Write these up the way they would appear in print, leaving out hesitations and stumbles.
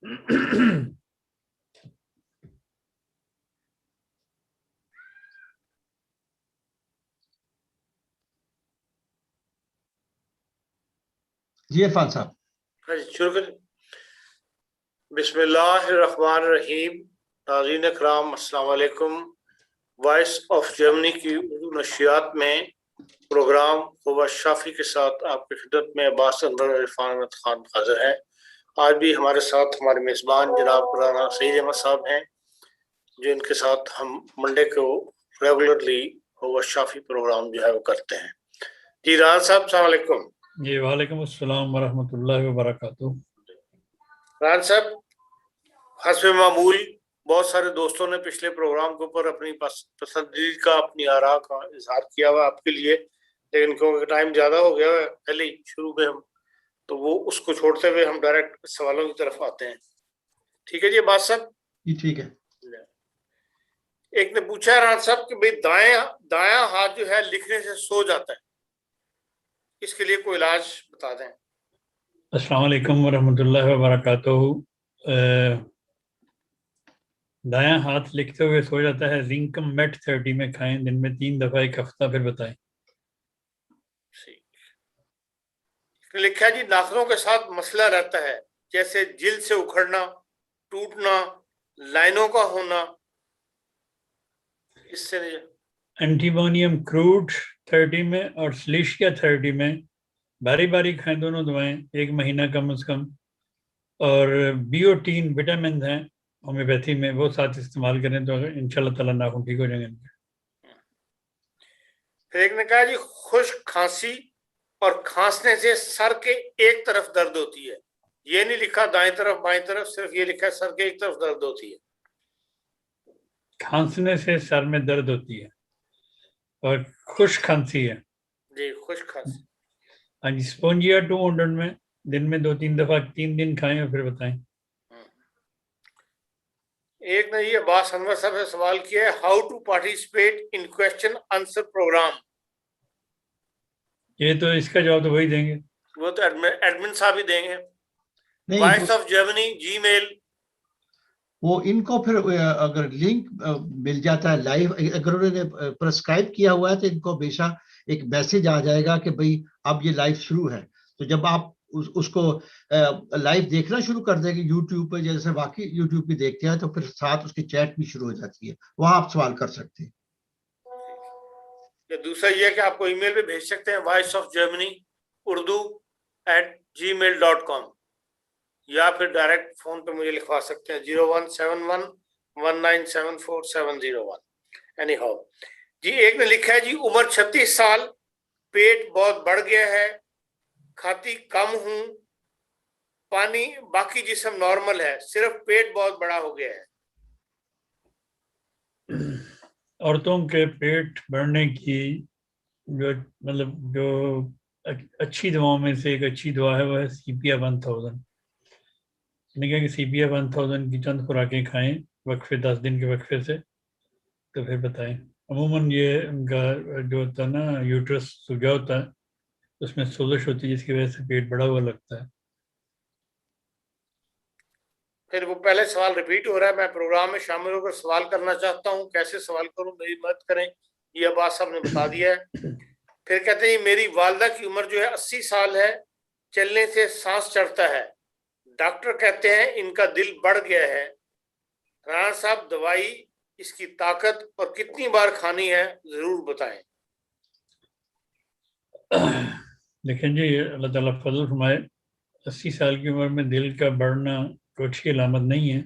जी इरफान साहब। हाँ जी, शुरू करें। बिस्मिल्लाहिर्रहमानिर्रहीम। नाज़रीन इकराम, अस्सलाम वालेकुम। वॉइस ऑफ जर्मनी की उर्दू नशियात में प्रोग्राम खुबा शाफी के साथ आपकी खिदमत में अब्बास अनवर इरफान अहमद खान हाजिर है। आज भी हमारे साथ हमारे मेज़बान जनाब राना सईद अहमद साहब हैं, जिनके साथ हम मंडे को रेगुलरली खुबा शाफी प्रोग्राम जो है वो करते हैं। जी राना साहब, अस्सलाम वालेकुम। जी वालेकुम अस्सलाम वरहमतुल्लाहि वबरकातुहू। राना साहब, हस्ब मामूल बहुत सारे दोस्तों ने पिछले प्रोग्राम के ऊपर अपनी पसंदीदा अपनी आरा का इजहार किया हुआ आपके लिए, लेकिन क्योंकि टाइम ज़्यादा हो गया है पहले ही शुरू में हम, तो वो उसको छोड़ते हुए हम डायरेक्ट सवालों की तरफ आते हैं। ठीक है जी बात साहब? जी ठीक है। एक ने पूछा राज साहब कि भाई दायां हाथ जो है लिखने से सो जाता है, इसके लिए कोई इलाज बता दें। अस्सलाम वालेकुम वरहमतुल्लाहि वबरकातुहू। दायां हाथ लिखते हुए सो जाता है, जिंकम मेट 30 में खाएं, दिन में 3 दफा, एक हफ्ता, फिर बताएं। लिखा जी, नाखूनों के साथ मसला रहता है, जैसे जिल्द से उखड़ना, टूटना, लाइनों का होना, इससे एंटीमोनियम क्रूड 30 में और सिलिशिया 30 में बारी बारी खाएं दोनों दवाएं, 1 महीना कम से कम। और बियोटीन विटामिन हैं होम्योपैथी में, वो साथ इस्तेमाल करें तो इंशाल्लाह ताला नाखून ठीक हो जाएंगे। फिर एक ने कहा जी, खुश्क खांसी और खांसने से सर के एक तरफ दर्द होती है। ये नहीं लिखा दाएं तरफ बाएं तरफ, सिर्फ ये लिखा है सर के एक तरफ दर्द होती है। खांसने से सर में दर्द होती है और खुश्क खांसी है जी, खुश्क खांसी। हाँ जी। स्पोंजिया 200 में दिन में 2-3 दफा 3 दिन खाएं और फिर बताएं। एक ने ये अब्बास अनवर साहब से सवाल किया है, how to participate in question answer program. ये तो इसका जवाब तो वही देंगे, वो तो एडमिन साहब ही देंगे। नहीं, वॉइस ऑफ जर्मनी जीमेल, वो इनको फिर अगर लिंक मिल जाता है लाइव, अगर उन्होंने प्रेस्क्राइब किया हुआ है तो इनको हमेशा एक मैसेज आ जाएगा कि भाई अब ये लाइव शुरू है। तो जब आप उसको लाइव देखना शुरू कर देंगे यूट्यूब पे, जैसे बाकी यूट्यूब पे देखते हैं, तो फिर साथ उसकी चैट भी शुरू हो जाती है, वहां आप सवाल कर सकते हैं। दूसरा ये है कि आपको ईमेल पे भेज सकते हैं, वॉइस ऑफ जर्मनी urdu@gmail.com, या फिर डायरेक्ट फोन पे मुझे लिखवा सकते हैं 0171197471। एनी हाउ जी, एक ने लिखा है जी, उम्र 36 साल, पेट बहुत बढ़ गया है, खाती कम हूं, पानी बाकी जिस्म नॉर्मल है, सिर्फ पेट बहुत बड़ा हो गया है। औरतों के पेट बढ़ने की जो जो अच्छी दवाओं में से एक अच्छी दवा है वो है CPR 1000। मैंने कहा कि CPR 1000 की चंद खुराकें खाएं वक्फे 10 दिन के वक्फे से, तो फिर बताएं। अमूमन ये उनका जो होता है ना, यूट्रस सूजा होता है, उसमें सोजश होती है जिसकी वजह से पेट बड़ा हुआ लगता है। फिर वो पहले सवाल रिपीट हो रहा है, मैं प्रोग्राम में शामिल होकर सवाल करना चाहता हूँ, कैसे सवाल करूँ, मेरी मदद करें। ये बात साहब ने बता दिया है। फिर कहते हैं, मेरी वालदा की उम्र जो है 80 साल है, चलने से सांस चढ़ता है, डॉक्टर कहते हैं इनका दिल बढ़ गया है। राणा साहब, दवाई, इसकी ताकत और कितनी बार खानी है, जरूर बताएं। देखें जी, अल्लाह ताला फजल फरमाए, 80 साल की उम्र में दिल का बढ़ना कोई अच्छी अलामत नहीं है।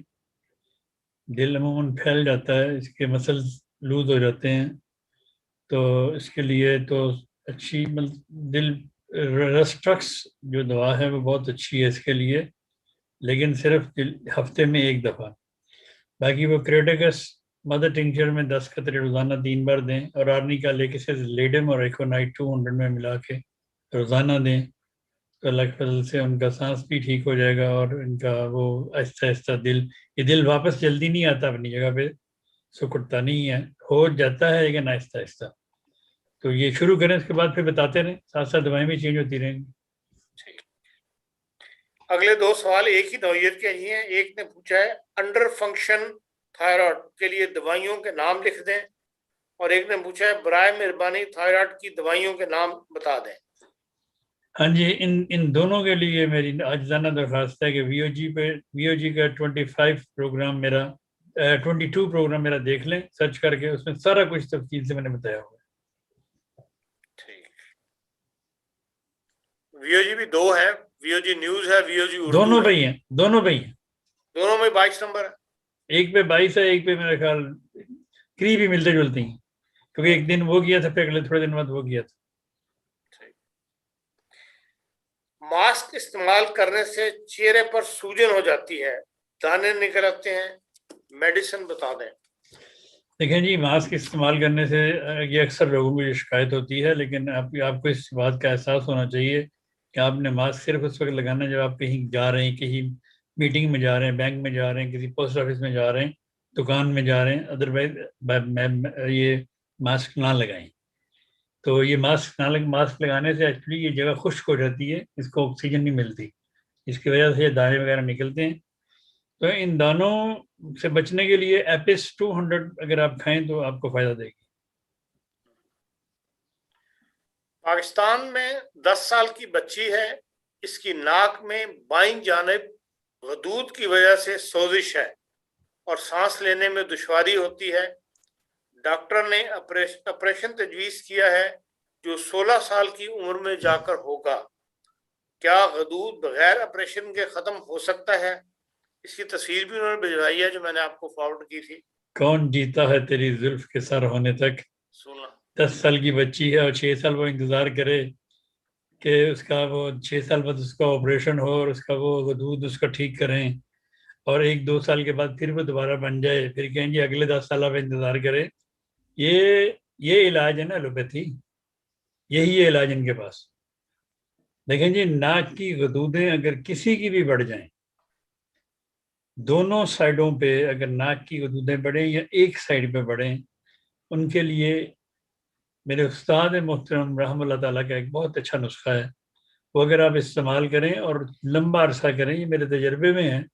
दिल अमूमन फैल जाता है, इसके मसल्स लूज हो जाते हैं, तो इसके लिए तो अच्छी दिल रेस्ट्रक्स जो दवा है वो बहुत अच्छी है इसके लिए, लेकिन सिर्फ हफ्ते में 1 दफ़ा। बाकी वो क्रेडिकस मदर टिंचर में 10 कतरे रोज़ाना 3 बार दें, और आर्निका लेकेसिस लेडम और एकोनाइट 200 में मिला के रोज़ाना दें, तो अल्लाह के फजल से उनका सांस भी ठीक हो जाएगा और इनका वो आहिस्ता आहिस्ता ये दिल वापस जल्दी नहीं आता अपनी जगह पे, सिकुड़ता नहीं है, हो जाता है लेकिन आहिस्ता आहिस्ता। तो ये शुरू करें, उसके बाद फिर बताते रहें, साथ साथ दवाएं भी चेंज होती रहेंगी। अगले दो सवाल एक ही नौइयत के ही हैं। एक ने पूछा है अंडर फंक्शन थायराइड के लिए दवाइयों के नाम लिख दें, और एक ने पूछा है बराए मेहरबानी थायराइड की दवाइयों के नाम बता दें। हाँ जी, इन दोनों के लिए मेरी आजिज़ाना दरख्वास्त है कि वीओजी का 25 प्रोग्राम मेरा 22 प्रोग्राम मेरा देख लें सर्च करके, उसमें सारा कुछ तफसील से मैंने बताया हुआ है। ठीक, वीओजी भी दो है, वीओजी न्यूज है, वीओजी उर्दू दोनों है। भाई हैं, दोनों भाई हैं। दोनों में 22 नंबर है। एक पे 22 है, एक पे मेरा ख्याल करीब ही मिलते जुलते हैं, क्योंकि एक दिन वो किया था, फिर अगले थोड़े दिन बाद वो किया था। मास्क इस्तेमाल करने से चेहरे पर सूजन हो जाती है, दाने निकल आते हैं, मेडिसिन बता दें। देखें जी, मास्क इस्तेमाल करने से ये अक्सर लोगों को ये शिकायत होती है, लेकिन आपको इस बात का एहसास होना चाहिए कि आपने मास्क सिर्फ उस वक्त लगाना है जब आप कहीं जा रहे हैं, कहीं मीटिंग में जा रहे हैं, बैंक में जा रहे हैं, किसी पोस्ट ऑफिस में जा रहे हैं, दुकान में जा रहे हैं। अदरवाइज ये मास्क ना लगाएं। तो ये मास्क लगाने से एक्चुअली ये जगह खुश्क हो जाती है, इसको ऑक्सीजन नहीं मिलती, इसकी वजह से ये दाने वगैरह निकलते हैं। तो इन दानों से बचने के लिए एपिस 200 अगर आप खाएं तो आपको फायदा देगी। पाकिस्तान में 10 साल की बच्ची है, इसकी नाक में बाईं जानिब गदूद की वजह से सोजिश है और सांस लेने में दुश्वारी होती है। डॉक्टर ने ऑपरेशन तजवीज़ किया है जो 16 साल की उम्र में जाकर होगा। क्या गदूद बगैर ऑपरेशन के ख़त्म हो सकता है? इसकी तस्वीर भी उन्होंने भिजवाई है जो मैंने आपको फॉरवर्ड की थी। कौन जीता है तेरी जुल्फ के सर होने तक। 10 साल की बच्ची है और 6 साल वो इंतजार करे कि उसका वो 6 साल बाद उसका ऑपरेशन हो और उसका वो गदूद उसका ठीक करें, और 1-2 साल के बाद फिर वो दोबारा बन जाए, फिर कहेंगे अगले 10 साल आप इंतजार करें। ये इलाज है ना एलोपैथी, यही है इलाज इनके पास। देखें जी, नाक की गदूदें अगर किसी की भी बढ़ जाएं, दोनों साइडों पे अगर नाक की गदूदें बढ़ें या एक साइड पे बढ़ें, उनके लिए मेरे उस्ताद मोहतरम रहमतुल्लाह ताला का एक बहुत अच्छा नुस्खा है। वो अगर आप इस्तेमाल करें और लंबा अरसा करें, ये मेरे तजर्बे में है,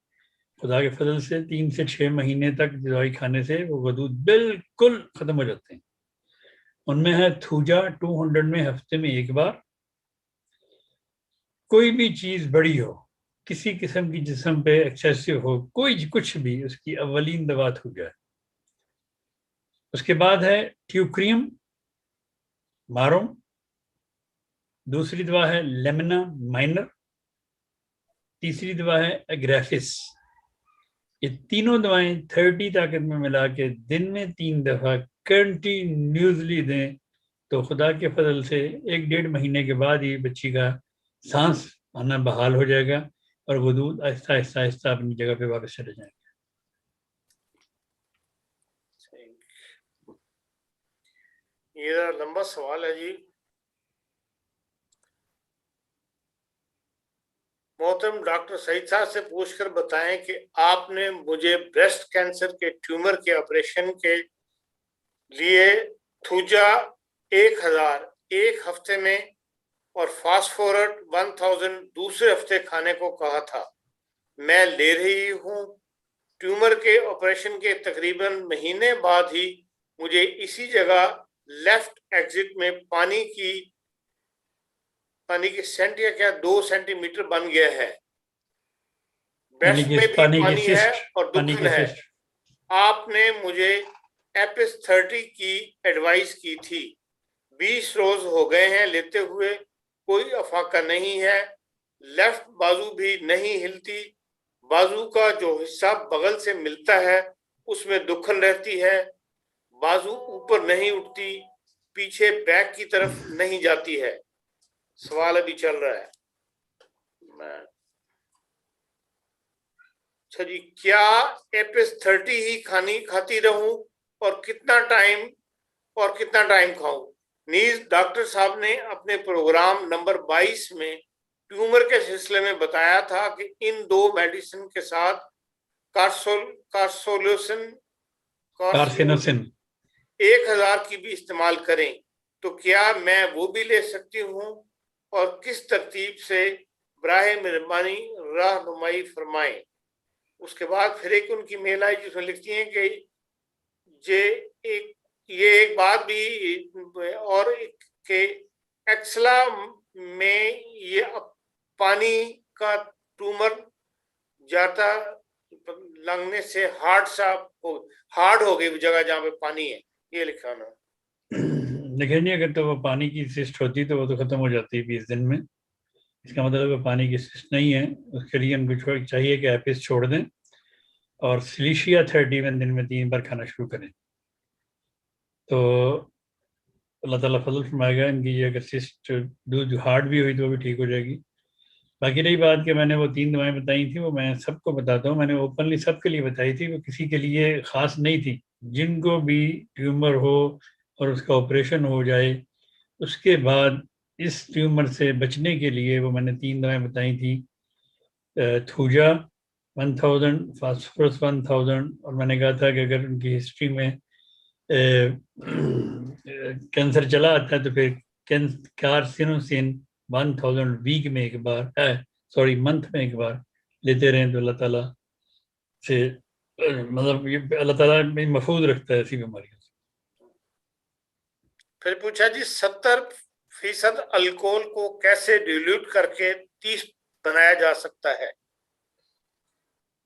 खुदा के फजल से 3 से 6 महीने तक दवाई खाने से वो गदूद बिल्कुल ख़त्म हो जाते हैं। उनमें है थूजा 200 में हफ्ते में एक बार। कोई भी चीज़ बड़ी हो, किसी किस्म की जिस्म पे एक्सेसिव हो, कोई कुछ भी, उसकी अवलीन दवा थूजा है। उसके बाद है ट्यूक्रियम मारो, दूसरी दवा है लेमना माइनर, तीसरी दवा है एग्रेफिस। ये तीनों दवाएं 30 ताकत में मिला के दिन में 3 दफा कंटिन्यूसली दें तो खुदा के फजल से 1-1.5 महीने के बाद ही बच्ची का सांस आना बहाल हो जाएगा और वजूद आहिस्ता आहिस्ता आहिस्ता अपनी जगह पे वापस चले जाएंगे। ये लंबा सवाल है जी। मोहतरम डॉक्टर सईद साहब से पूछकर बताएं कि आपने मुझे ब्रेस्ट कैंसर के ट्यूमर के ऑपरेशन के लिए थूजा 1000 एक हफ्ते में और फास्फोरट 1000 दूसरे हफ्ते खाने को कहा था। मैं ले रही हूँ। ट्यूमर के ऑपरेशन के तकरीबन महीने बाद ही मुझे इसी जगह लेफ्ट एग्जिट में पानी की सेंट या क्या 2 सेंटीमीटर बन गया है। ब्रेस्ट में भी पानी है और दुखन है। आपने मुझे एपिस 30 की एडवाइस की थी। 20 रोज हो गए हैं लेते हुए, कोई अफाका नहीं है। लेफ्ट बाजू भी नहीं हिलती। बाजू का जो हिस्सा बगल से मिलता है उसमें दुखन रहती है। बाजू ऊपर नहीं उठती, पीछे बैक की तरफ नहीं जाती है। सवाल अभी चल रहा है। अच्छा जी, क्या एपिस 30 ही खाती रहूं और कितना टाइम खाऊं? नीज डॉक्टर साहब ने अपने प्रोग्राम नंबर 22 में ट्यूमर के सिलसिले में बताया था कि इन 2 मेडिसिन के साथ कार्सिनोसिन 1000 की भी इस्तेमाल करें, तो क्या मैं वो भी ले सकती हूँ और किस तरतीब से बराहे मेहरबानी रहनुमाई फरमाएं। उसके बाद फिर एक उनकी मेल आई जिसमें लिखती हैं कि ये एक बात भी और के एक्सला में ये पानी का ट्यूमर जाता लगने से हार्ड हो गई जगह जहाँ पे पानी है, ये लिखा ना। देखिए नहीं, अगर तो वो पानी की सिस्ट होती तो वो तो खत्म हो जाती है 20 दिन में। इसका मतलब वो पानी की सिस्ट नहीं है। उसके लिए उनको चाहिए कि एपिस छोड़ दें और सिलिशिया 31 दिन में 3 बार खाना शुरू करें, तो अल्लाह ताला फजल फरमाएगा। इनकी ये अगर सिस्ट दूध हार्ड भी हुई तो वो भी ठीक हो जाएगी। बाकी रही बात कि मैंने वो 3 दवाएं बताई थी, वो मैं सबको बताता हूँ, मैंने ओपनली सबके लिए बताई थी, वो किसी के लिए ख़ास नहीं थी। जिनको भी ट्यूमर हो और उसका ऑपरेशन हो जाए, उसके बाद इस ट्यूमर से बचने के लिए वो मैंने 3 दवाएं बताई थी। थूजा 1000, फास्फोरस 1000, और मैंने कहा था कि अगर उनकी हिस्ट्री में कैंसर चला आता है तो फिर कार्सिनोसिन 1000 वीक में एक बार मंथ में एक बार लेते रहें तो अल्लाह ताला से मतलब ये अल्लाह ताला में महफूज रखता है ऐसी बीमारियों से। फिर पूछा जी 70% अल्कोहल को कैसे डिल्यूट करके 30 बनाया जा सकता है?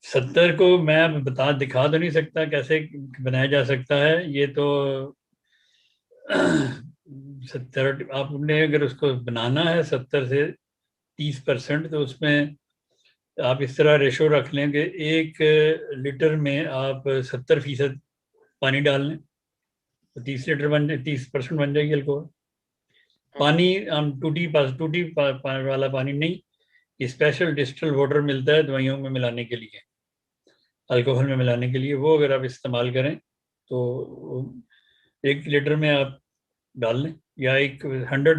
70 को मैं दिखा तो नहीं सकता कैसे बनाया जा सकता है, ये तो 70 आपने अगर उसको बनाना है 70 से 30%, तो उसमें आप इस तरह रेशो रख लें कि 1 लीटर में आप 70% पानी डाल लें तो 30% बन जाएगी अल्कोहल। पानी हम टूटी वाला पानी नहीं, स्पेशल डिस्टिल वाटर मिलता है दवाइयों में मिलाने के लिए, अल्कोहल में मिलाने के लिए, वो अगर आप इस्तेमाल करें तो 1 लीटर में आप डाल लें, या 100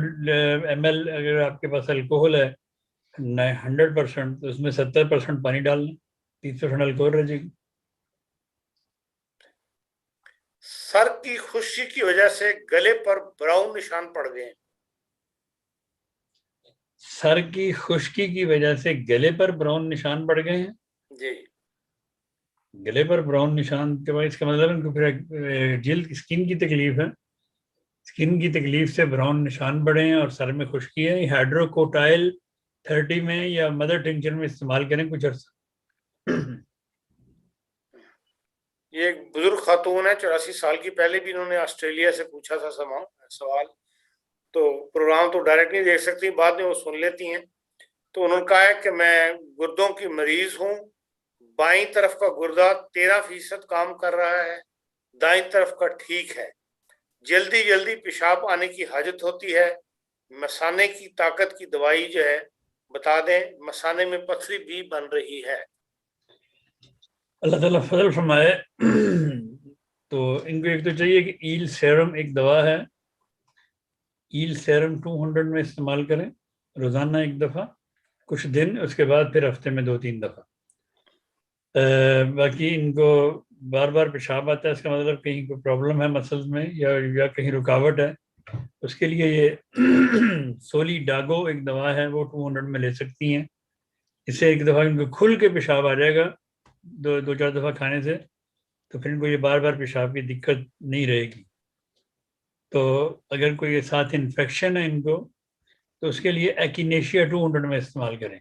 ml अगर आपके पास अल्कोहल है 100%, तो उसमें 70% पानी डाल लें, 30% अल्कोहल रह जाएगी। सर की खुशी की वजह से गले पर ब्राउन निशान पड़ गए। सर की खुश्की की वजह से गले पर ब्राउन निशान पड़ गए हैं जी। गले पर ब्राउन निशान के बाद इसका मतलब इनको फिर जिल्द स्किन की तकलीफ है, स्किन की तकलीफ से ब्राउन निशान पड़े हैं और सर में खुश्की है। हाइड्रोकोटाइल 30 में या मदर टिंचर में इस्तेमाल करें कुछ अर्सा। ये एक बुजुर्ग खातून है, 84 साल की, पहले भी इन्होंने ऑस्ट्रेलिया से पूछा था सवाल, तो प्रोग्राम तो डायरेक्ट नहीं देख सकती, बाद में वो सुन लेती हैं। तो उन्होंने कहा है कि मैं गुर्दों की मरीज हूँ, बाईं तरफ का गुर्दा 13% काम कर रहा है, दाईं तरफ का ठीक है, जल्दी जल्दी पेशाब आने की हाजत होती है, मसाने की ताकत की दवाई जो है बता दें, मसाने में पथरी भी बन रही है। अल्लाह ताला फजल फरमाए। तो इनको एक तो चाहिए कि ईल सेरम एक दवा है, ईल सेरम 200 में इस्तेमाल करें रोज़ाना 1 दफ़ा कुछ दिन, उसके बाद फिर हफ्ते में 2-3 दफ़ा। बाकी इनको बार बार पेशाब आता है, इसका मतलब कहीं कोई प्रॉब्लम है मसल्स में या कहीं रुकावट है, उसके लिए ये सोली डागो एक दवा है, वो 200 में ले सकती हैं। इससे एक दफ़ा इनको खुल के पेशाब आ जाएगा 2-4 दफ़ा खाने से, तो फिर इनको ये बार बार पेशाब की दिक्कत नहीं रहेगी। तो अगर कोई साथ इन्फेक्शन है इनको, तो उसके लिए एक्नेशिया 200 में इस्तेमाल करें।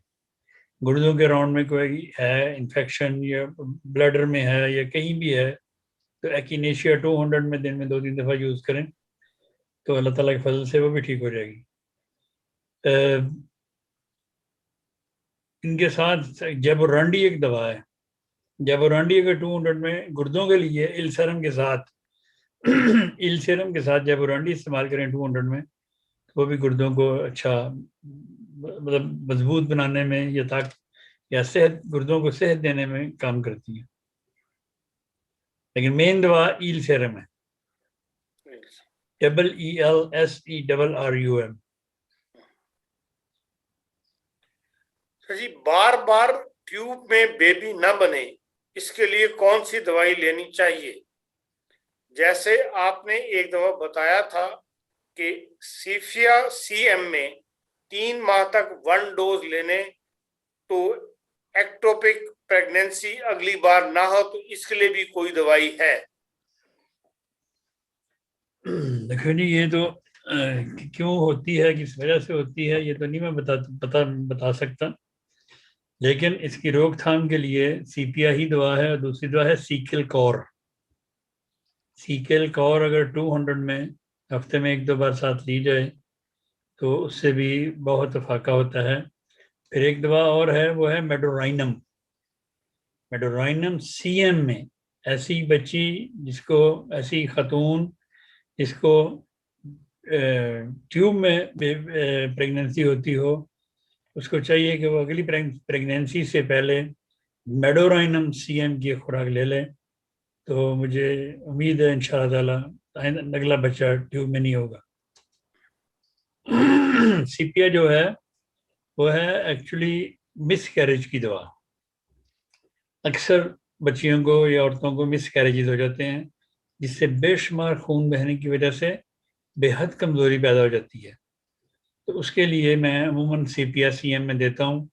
गुर्दों के राउंड में कोई है इन्फेक्शन या ब्लडर में है या कहीं भी है, तो एक्नेशिया 200 में दिन में 2-3 दफ़ा यूज़ करें तो अल्लाह ताला के फजल से वो भी ठीक हो जाएगी। इनके साथ जैबोरांडी एक दवा है, जैबोरांडी अगर 200 में गुर्दों के लिए इल्सरम के साथ इल्सरम के साथ जैबोरांडी इस्तेमाल करें 200 में, तो वो भी गुर्दों को अच्छा मतलब मजबूत बनाने में या सेहत, गुर्दों को सेहत देने में काम करती है। लेकिन मेन दवा ईल सेरम है, ELSERRUM। जी, बार बार ट्यूब में बेबी न बने, इसके लिए कौन सी दवाई लेनी चाहिए? जैसे आपने एक दवा बताया था कि सीफिया CM में 3 माह तक 1 डोज लेने तो एक्टोपिक प्रेगनेंसी अगली बार ना हो, तो इसके लिए भी कोई दवाई है? देखो जी, ये तो क्यों होती है, किस वजह से होती है, ये तो नहीं मैं बता सकता, लेकिन इसकी रोकथाम के लिए सीपिया ही दवा है और दूसरी दवा है सीकेल कौर। सीकेल कौर अगर 200 में हफ्ते में 1-2 बार साथ ली जाए तो उससे भी बहुत फाका होता है। फिर एक दवा और है, वो है मेडोराइनम। मेडोराइनम सीएम में ऐसी बच्ची जिसको, ऐसी खातून जिसको ट्यूब में प्रेगनेंसी होती हो, उसको चाहिए कि वो अगली प्रेगनेंसी से पहले मेडोराइनम सीएम की खुराक ले ले। तो मुझे उम्मीद है इंशाअल्लाह ताला अगला बच्चा ट्यूब में नहीं होगा। सीपिया जो है वो है एक्चुअली मिस कैरेज की दवा। अक्सर बच्चियों को या औरतों को मिस कैरेजेस हो जाते हैं, जिससे बेशुमार खून बहने की वजह से बेहद कमजोरी पैदा हो जाती है। तो उसके लिए मैं अमूमन सीपिया सीएम में देता हूँ,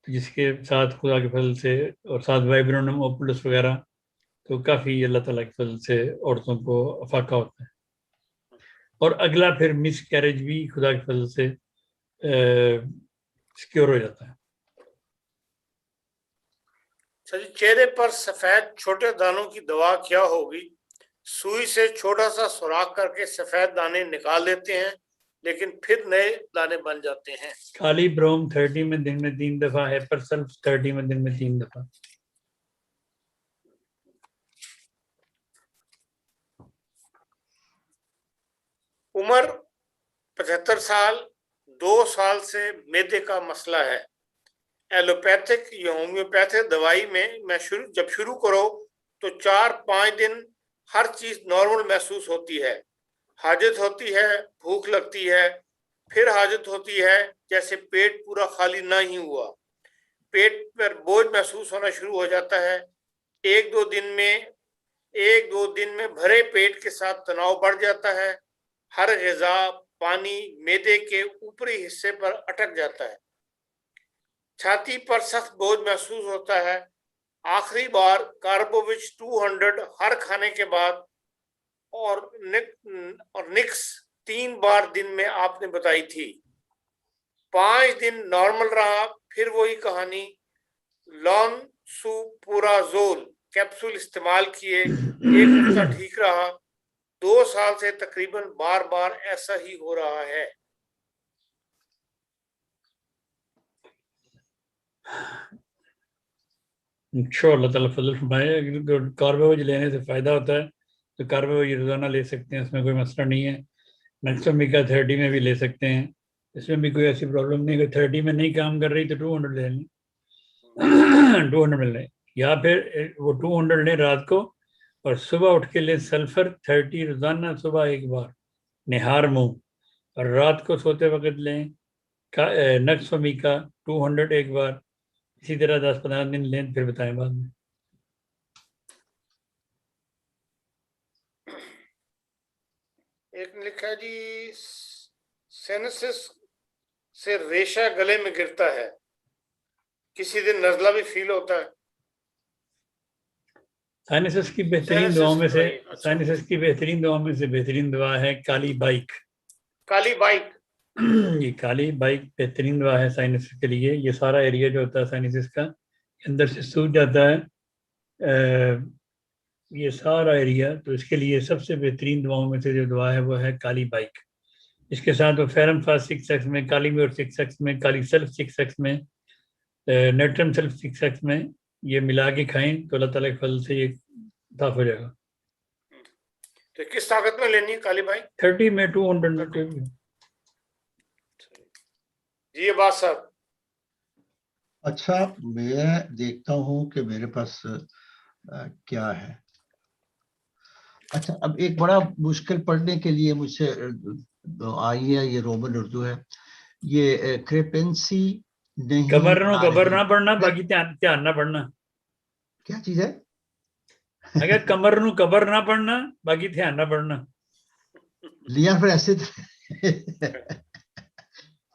तो जिसके साथ खुदा के फजल से और साथ वाइब्रोनम ओपुलस वगैरह, तो काफ़ी अल्लाह ताला के फजल से औरतों को अफाका होता है। और अगला फिर मिस कैरेज भी खुदा के फजल से सिक्योर हो जाता है। सर, चेहरे पर सफेद छोटे दानों की दवा क्या होगी? सुई से छोटा सा सुराख करके सफेद दाने निकाल देते हैं, लेकिन फिर नए दाने बन जाते हैं। काली ब्रोम 30 में दिन में 3 दफा, हेपरसल्फ 30 में दिन में 3 दफा। उम्र 75 साल, 2 साल से मैदे का मसला है। एलोपैथिक या होम्योपैथिक दवाई में मैं जब शुरू करो तो 4-5 दिन हर चीज नॉर्मल महसूस होती है। हाजत होती है, भूख लगती है, फिर हाजत होती है जैसे पेट पूरा खाली ना ही हुआ। पेट पर बोझ महसूस होना शुरू हो जाता है। एक दो दिन में भरे पेट के साथ तनाव बढ़ जाता है। हर ग़िज़ा, पानी मैदे के ऊपरी हिस्से पर अटक जाता है। छाती पर सख्त बोझ महसूस होता है। आखिरी बार कार्बोविच 200 हर खाने के बाद और निक्स 3 बार दिन में आपने बताई थी। 5 दिन नॉर्मल रहा, फिर वही कहानी। लॉनसुपुराज़ोल कैप्सूल इस्तेमाल किए, 1 हफ्ता ठीक रहा। 2 साल से तकरीबन बार बार ऐसा ही हो रहा है। अल्लाह ताला फजल फरमाए। अगर कार्बोवेज लेने से फ़ायदा होता है तो कार्बोवेज रोज़ाना ले सकते हैं, उसमें कोई मसला नहीं है। नेक्सोमिका 30 में भी ले सकते हैं, इसमें भी कोई ऐसी प्रॉब्लम नहीं। अगर 30 में नहीं काम कर रही तो 200 ले लें। 200 में लें, या फिर वो 200 लें रात को और सुबह उठ के लें सल्फर 30 रोज़ाना, सुबह एक बार निहार मुँह, और रात को सोते वक्त लें नेक्सोमिका 200 एक बार। इसी तरह 10-15 दिन लें, फिर बताएं बाद में। एक ने लिखा जी, साइनसिस से रेशा गले में गिरता है, किसी दिन नज़ला भी फील होता है। साइनसिस की बेहतरीन दुआओं में से, साइनसिस की बेहतरीन दुआओं में से बेहतरीन दुआ है काली बाइक। काली बाइक ये काली बाइक बेहतरीन दवा है साइनसिस के लिए। ये सारा एरिया जो होता है साइनसिस का, अंदर से सूज जाता है ये सारा एरिया, तो इसके लिए सबसे बेहतरीन दवाओं में से जो दवा है वो है काली बाइक। इसके साथ वो फेरम फास्ट 6x में, काली म्योर 6x में, काली सल्फ 6x में, नेट्रम सल्फ 6x में, ये मिला के खाएं तो अल्लाह ताला के फजल से ये साफ हो जाएगा। तो किस ताकत में लेनी है काली बाइक? 30 में, 200 में, कोई भी। जी बात साहब। अच्छा, मैं देखता हूं कि मेरे पास क्या है। अच्छा, अब एक बड़ा मुश्किल पढ़ने के लिए मुझसे आई है, ये रोमन उर्दू है। ये क्रेपेंसी नहीं कबर ना पढ़ना, बाकी ध्यान ना पढ़ना। क्या चीज है? अगर कमर नू कबर ना पढ़ना, बाकी ध्यान ना पढ़ना। लिया फिर ऐसे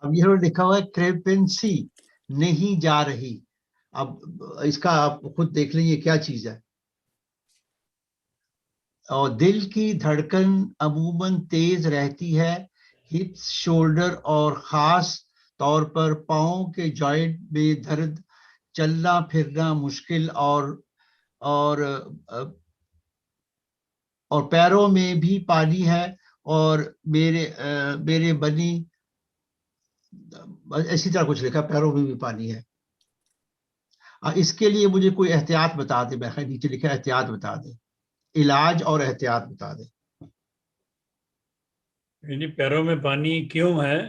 अब ये लिखा हुआ है क्रेपेंसी, नहीं जा रही। अब इसका आप खुद देख लें ये क्या चीज है। और दिल की धड़कन अमूमन तेज रहती है, हिप्स, शोल्डर और खास तौर पर पाँव के जॉइंट में दर्द, चलना फिरना मुश्किल और और पैरों में भी पानी है, और मेरे बनी, इसी तरह कुछ लिखा, पैरों में भी पानी है। इसके लिए मुझे कोई एहतियात बता दे। मैं नीचे लिखा एहतियात बता दे, इलाज और एहतियात बता दे। यानी पैरों में पानी क्यों है?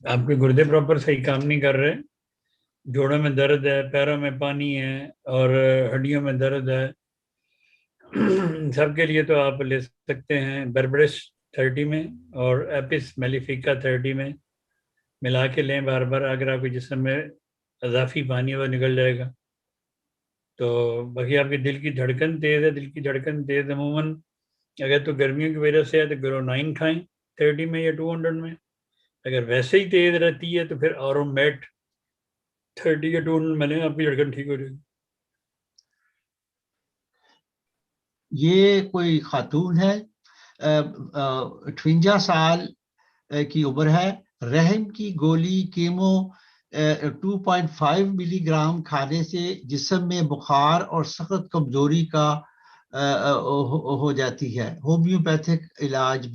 आपके गुर्दे प्रॉपर सही काम नहीं कर रहे, जोड़ों में दर्द है, पैरों में पानी है और हड्डियों में दर्द है। सबके लिए तो आप ले सकते हैं बेरबेरिस 30 में और एपिस मेलिफिका 30 में मिला के लें बार बार। अगर आपके जिस्म में अजाफी पानी है वो निकल जाएगा। तो बाकी आपके दिल की धड़कन तेज़ है, दिल की धड़कन तेज़ अमूमन अगर तो गर्मियों की वजह से है तो ग्रोनाइन खाएं 30 में या 200 में। अगर वैसे ही तेज़ रहती है तो फिर ऑरोमेट 30 या 200 में लें, आपकी धड़कन ठीक हो जाएगी। ये कोई खातून है, 58 साल की उम्र है, रहम की गोली कीमो 2.5 मिलीग्राम खाने से जिस्म में बुखार और सख्त कमजोरी का हो जाती है। होम्योपैथिक इलाज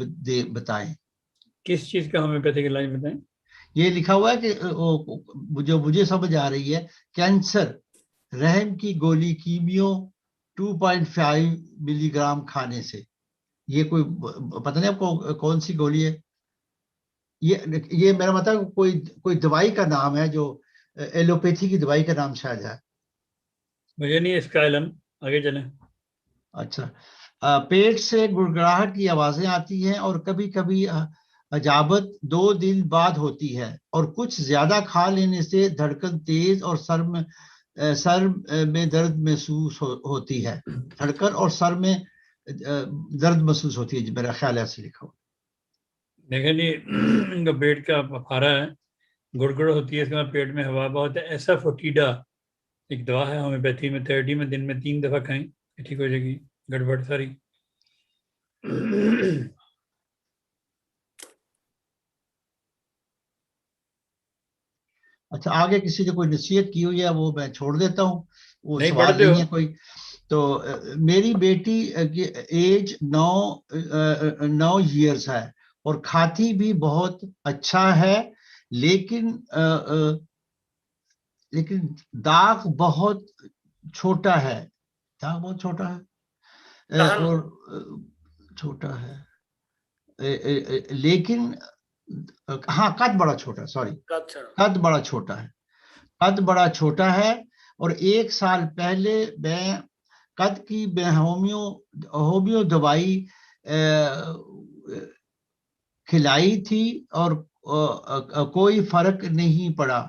बताएं। किस चीज़ का होम्योपैथिक इलाज बताएं? ये लिखा हुआ है कि जो मुझे समझ आ रही है, कैंसर, रहम की गोली कीमियो 2.5 मिलीग्राम खाने से। ये कोई पता नहीं आपको कौन सी गोली है। ये मेरा मतलब कोई दवाई का नाम है, जो एलोपैथी की दवाई का नाम शायद है। मुझे नहीं इसका इल्म, आगे चलें। अच्छा, पेट से गुड़गुड़ाहट की आवाजें आती हैं और कभी कभी अजाबत 2 दिन बाद होती है, और कुछ ज्यादा खा लेने से धड़कन तेज और सर में दर्द महसूस होती है। धड़कन और सर में दर्द महसूस होती है, मेरा ख्याल है ऐसे लिखा हुआ। देखें जी, इनका पेट का फारा है, गुड़गुड़ होती है, इसके बाद पेट में हवा बहुत है। ऐसा फोटीडा एक दवा है होम्योपैथी में, 30 में दिन में 3 दफा खाएं, ठीक हो जाएगी गड़बड़ सारी। अच्छा, आगे किसी ने कोई नसीहत की हुई है वो मैं छोड़ देता हूँ, वो नहीं सवाल पढ़ते नहीं हो? है कोई। तो मेरी बेटी की एज 9 ईयर्स है और खाती भी बहुत अच्छा है, लेकिन लेकिन दाग बहुत छोटा है। दाग बहुत छोटा है, दहन और छोटा है, लेकिन हाँ, कद बड़ा छोटा, सॉरी, का अच्छा। कद बड़ा छोटा है, कद बड़ा छोटा है। और 1 साल पहले मैं कद की मैं होम्यो दवाई खिलाई थी और कोई फर्क नहीं पड़ा।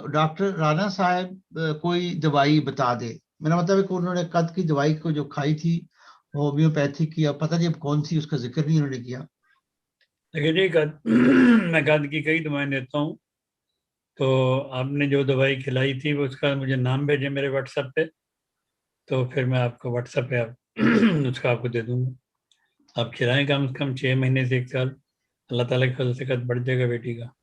डॉक्टर राणा साहब कोई दवाई बता दे। मेरा मतलब है कि उन्होंने कद की दवाई को जो खाई थी होम्योपैथिक की, अब पता नहीं अब कौन सी, उसका जिक्र नहीं उन्होंने किया। देखिए जी, मैं कद की कई दवाएं देता हूँ, तो आपने जो दवाई खिलाई थी वो उसका मुझे नाम भेजें मेरे व्हाट्सएप पे, तो फिर मैं आपको व्हाट्सएप पे उसका आपको दे दूंगा। आप खिलाएं कम से कम 6 महीने से 1 साल, अल्लाह ताला के फजल से कद बढ़ जाएगा बेटी का।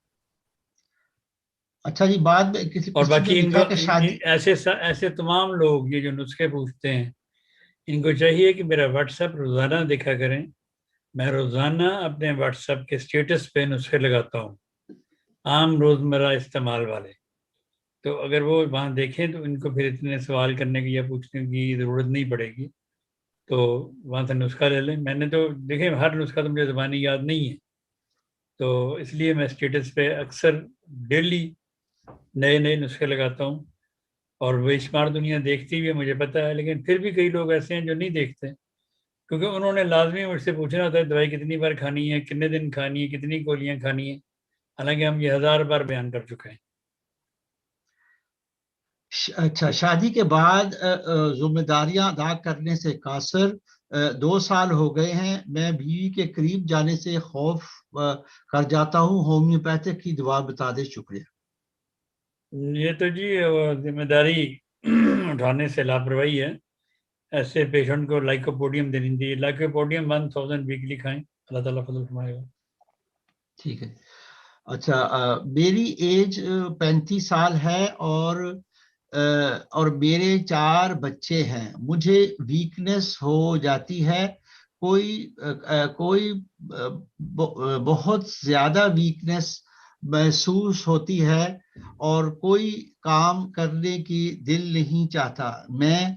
अच्छा जी, बाद में किसी और किसी ने बाकी लिखा इनको है कि शादी। ऐसे ऐसे तमाम लोग ये जो नुस्खे पूछते हैं, इनको चाहिए कि मेरा व्हाट्सएप रोज़ाना देखा करें। मैं रोज़ाना अपने व्हाट्सएप के स्टेटस पे नुस्खे लगाता हूँ, आम रोज़मर्रा इस्तेमाल वाले। तो अगर वो वहाँ देखें तो इनको फिर इतने सवाल करने की या पूछने की ज़रूरत नहीं पड़ेगी। तो वहाँ से नुस्खा ले लें। मैंने तो देखें हर नुस्खा तो मुझे ज़बानी याद नहीं है, तो इसलिए मैं स्टेटस पे अक्सर डेली नए नए नुस्खे लगाता हूँ। और बेशुमार दुनिया देखती भी है, मुझे पता है, लेकिन फिर भी कई लोग ऐसे हैं जो नहीं देखते, क्योंकि उन्होंने लाजमी मुझसे पूछना होता है दवाई कितनी बार खानी है, कितने दिन खानी है, कितनी गोलियां खानी है। हालांकि हम ये 1000 बार बयान कर चुके हैं। अच्छा, शादी के बाद जिम्मेदारियां अदा करने से कासर, 2 साल हो गए हैं, मैं बीवी के करीब जाने से खौफ कर जाता हूँ। होम्योपैथिक की दवा बता दे, शुक्रिया। ये तो जी जिम्मेदारी उठाने से लापरवाही है। ऐसे पेशेंट को लाइकोपोडियम देनी चाहिए। लाइकोपोडियम 1000 वीकली खाएं, अल्लाह ताला फजल फरमाएगा। ठीक है। अच्छा, मेरी एज 35 साल है और मेरे 4 बच्चे हैं। मुझे वीकनेस हो जाती है। कोई बहुत ज्यादा वीकनेस महसूस होती है और कोई काम करने की दिल नहीं चाहता। मैं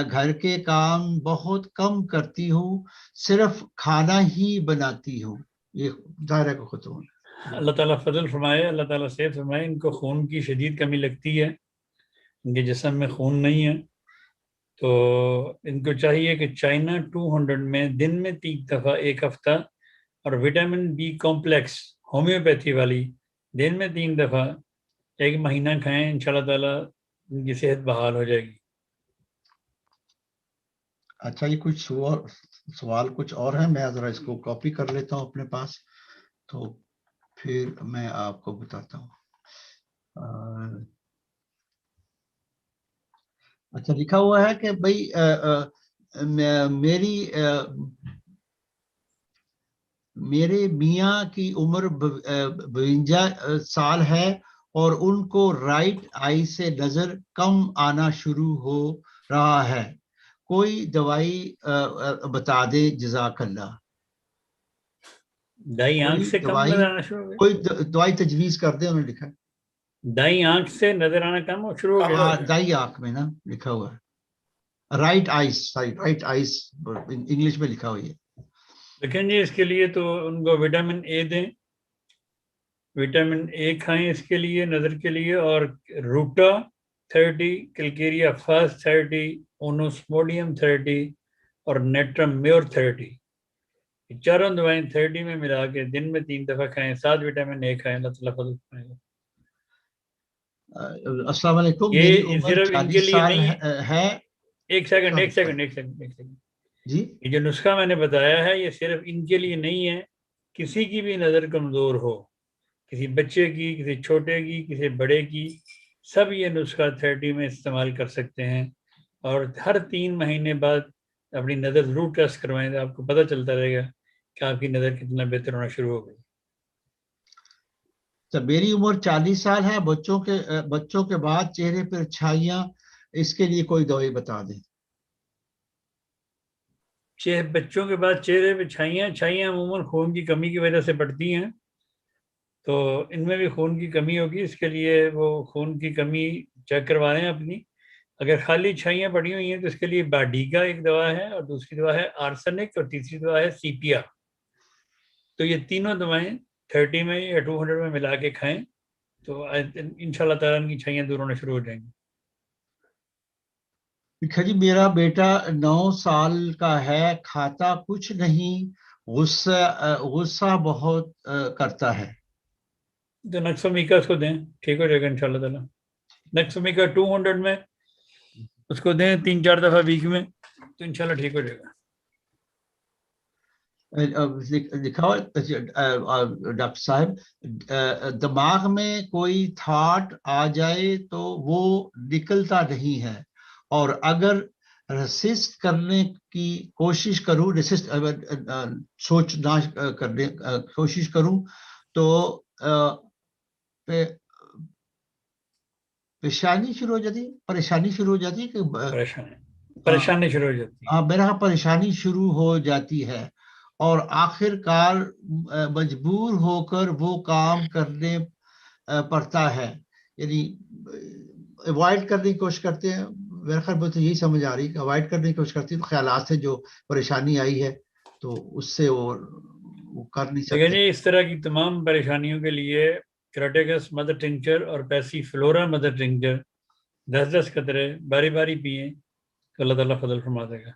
घर के काम बहुत कम करती हूँ, सिर्फ खाना ही बनाती हूँ। ये दायरा को खत्म। अल्लाह ताला फजल फरमाए, अल्लाह ताला सेहत फरमाए। इनको खून की शदीद कमी लगती है, इनके जिस्म में खून नहीं है। तो इनको चाहिए कि चाइना 200 में दिन में 3 दफ़ा एक हफ्ता, और विटामिन बी कॉम्प्लेक्स होम्योपैथी वाली दिन में 3 दफ़ा 1 महीना खाएं। इंशाल्लाह ताला इनकी सेहत बहाल हो जाएगी। अच्छा, ये कुछ सवाल कुछ और है। मैं जरा इसको कॉपी कर लेता हूँ अपने पास, तो फिर मैं आपको बताता हूँ। अच्छा, लिखा हुआ है कि भाई मेरे मियाँ की उम्र 52 साल है और उनको राइट आई से नजर कम आना शुरू हो रहा है। कोई दवाई बता दे, जज़ाकल्लाह। दाई आंख कोई से कम दवाई नजर आना शुरू हो गया। कोई दवाई तजवीज कर दे, उन्होंने लिखा है। दाई आंख से नजर आना कम हो शुरू हो गया। हाँ, दाई आंख में ना लिखा हुआ है, right ice, right ice English में लिखा हुआ है। लेकिन जी इसके लिए तो उनको विटामिन ए दें, विटामिन ए खाएं इसके लिए, नज़र के लिए। और रूटा 30, कैलकेरिया फास्ट 30, ओनोस्मोडियम 30 और नेट्रम म्योर 30, चारों दवाएं 30 में मिला के दिन में 3 दफ़ा खाएं। 7 विटामिन ए खाएं, अल्लाह ताला फजल फरमाएगा। अस्सलाम वालेकुम, मेरी ये उम्र सिर्फ इनके 40 लिए साल नहीं है। एक सेकंड एक सेकंड एक सेकंड एक सेकंड। जी, ये जो नुस्खा मैंने बताया है ये सिर्फ इनके लिए नहीं है। किसी की भी नज़र कमज़ोर हो, किसी बच्चे की, किसी छोटे की, किसी बड़े की, सब ये नुस्खा 30 में इस्तेमाल कर सकते हैं। और हर 3 महीने बाद अपनी नज़र ज़रूर टेस्ट करवाएं, तो आपको पता चलता रहेगा कि आपकी नज़र कितना बेहतर होना शुरू हो गई। तो मेरी उम्र 40 साल है। बच्चों के बाद चेहरे पर छाइयाँ, इसके लिए कोई दवाई बता दें। बच्चों के बाद चेहरे पे छाइयाँ अमूमन खून की कमी की वजह से पड़ती हैं। तो इनमें भी खून की कमी होगी, इसके लिए वो खून की कमी चेक करवा रहे हैं अपनी। अगर खाली छाइयाँ पड़ी हुई हैं तो इसके लिए बाडीगा एक दवा है, और दूसरी दवा है आर्सेनिक, और तीसरी दवा है सीपिया। तो ये तीनों दवाएं 30 में या 200 में मिला के खाएं, तो इंशाल्लाह ताला इनकी छाइयाँ दूर होना शुरू हो जाएंगी। लिखा जी, मेरा बेटा 9 साल का है, खाता कुछ नहीं, गुस्सा बहुत करता है। तो नक्सोमिका उसको दें, ठीक हो जाएगा इंशाल्लाह ताला। नक्सोमिका 200 में उसको दें 3-4 दफ़ा वीक में, तो इंशाल्लाह ठीक हो जाएगा। लिखा हुआ डॉक्टर साहब, दिमाग में कोई थॉट आ जाए तो वो निकलता नहीं है, और अगर रेसिस्ट करने की कोशिश करूं, सोच ना करने कोशिश करूं तो परेशानी शुरू हो जाती है। परेशानी शुरू हो जाती है कि परेशानी शुरू हो जाती है। मेरा परेशानी शुरू हो जाती है, और आखिरकार मजबूर होकर वो काम करने पड़ता है। यानी अवॉइड करने की कोशिश करते हैं। मेरे ख्याल में तो यही समझ आ रही है कि अवॉइड करने की कोशिश करती है, तो ख्यालात से जो परेशानी आई है तो उससे वो कर नहीं लेकिन सकते। ये इस तरह की तमाम परेशानियों के लिए क्राटेगस मदर टिंचर और पैसीफ्लोरा मदर टिंचर 10-10 कतरे बारी बारी पिए, तो अल्लाह ताला फजल फरमा देगा।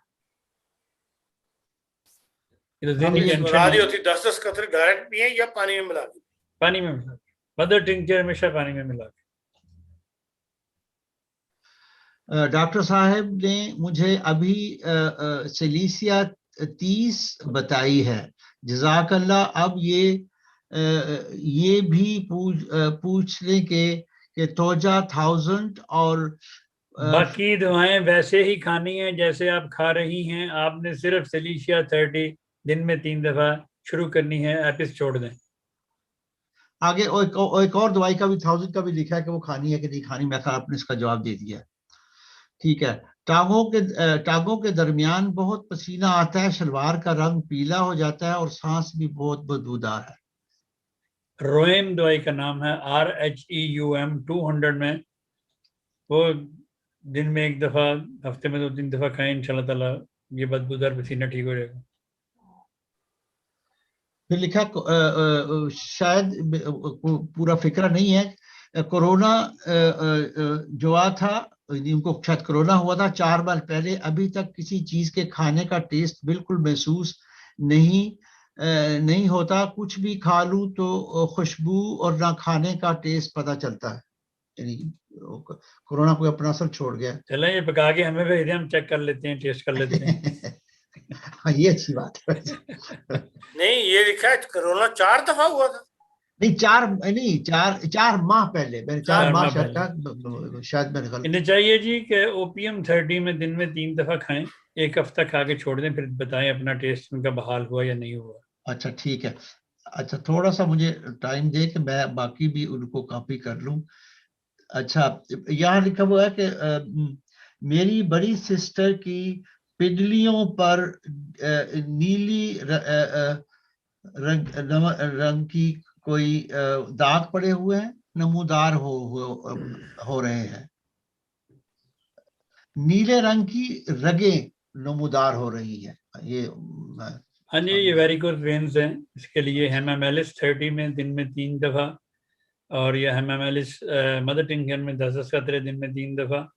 ये तो दिन की टेंशन मुराद है। होती 10-10 कतरे डायरेक्ट पिए या पानी में मिला के? पानी में मिला के। मदर टिंचर हमेशा पानी में मिला के। डॉक्टर साहब ने मुझे अभी सिलीसिया 30 बताई है, जज़ाकल्लाह। अब ये भी पूछने के कि तोजा 1000 और बाकी दवाएं वैसे ही खानी है जैसे आप खा रही हैं। आपने सिर्फ सिलीशिया 30 दिन में 3 दफा शुरू करनी है, एपिस छोड़ दें। आगे एक और दवाई का भी 1000 का भी लिखा है कि वो खानी है कि नहीं खानी। मैं आपने इसका जवाब दे दिया। ठीक है। टांगों के दरमियान बहुत पसीना आता है, शलवार का रंग पीला हो जाता है और सांस भी बहुत बदबूदार है। रोएम दवाई का नाम है, RHEUM 200 में। वो दिन में 1 दफा, हफ्ते में 2-3 दफा खाएं, इंशाल्लाह ताला ये बदबूदार पसीना ठीक हो जाएगा। फिर लिखा शायद पूरा फिक्रा नहीं है, कोरोना जो था, उनको शायद कोरोना हुआ था 4 माह पहले। अभी तक किसी चीज के खाने का टेस्ट बिल्कुल महसूस नहीं होता। कुछ भी खा लूं तो खुशबू और ना खाने का टेस्ट पता चलता है। यानी कोरोना को अपना असर छोड़ गया। चलें ये पका के हमें भेज दें, हम चेक कर लेते हैं, टेस्ट कर लेते हैं। हाँ, ये अच्छी बात है। नहीं, ये लिखा है कोरोना 4 दफा हुआ था। नहीं, 4 माह पहले। मैंने 4 माह शायद मैंने गलत। इन्हें चाहिए जी कि ओपीएम 30 में दिन में 3 दफा खाएं, 1 हफ्ता खा के छोड़ दें, फिर बताएं अपना टेस्ट उनका बहाल हुआ या नहीं हुआ। अच्छा ठीक है। अच्छा, थोड़ा सा मुझे टाइम दे कि मैं बाकी भी उनको कॉपी कर लूं। अच्छा, यहाँ लिखा हुआ है कि मेरी बड़ी सिस्टर की पिडलियों पर नीली रंग की कोई दाग पड़े हुए हैं, नमूदार हो रहे हैं। नीले रंग की रगें नमूदार हो रही है। ये हाँ जी, ये वेरिकोज वेन्स हैं। इसके लिए हेमामेलिस 30 में दिन में 3 दफा, और यह हेमामेलिस मदर टिंकर में 10 कतरे दिन में 3 दफा।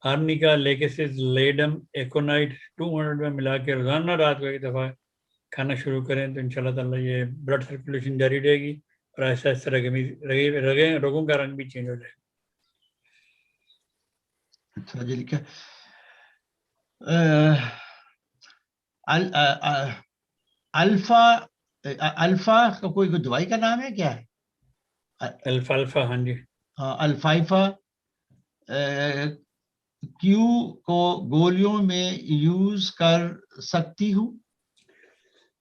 आर्निका लेकेसिस लेडम एकोनाइट 200 में मिला के रोजाना रात को 1 दफा खाना शुरू करें तो इंशाल्लाह ताला ये ब्लड सर्कुलेशन जारी रहेगी और ऐसा ऐसा रोगों का रंग भी चेंज हो जाएगा। अच्छा जी, लिखा अल्फा का कोई दवाई का नाम है क्या? अल्फाल्फा, हाँ जी। अल्फाइफा क्यू को गोलियों में यूज कर सकती हूँ?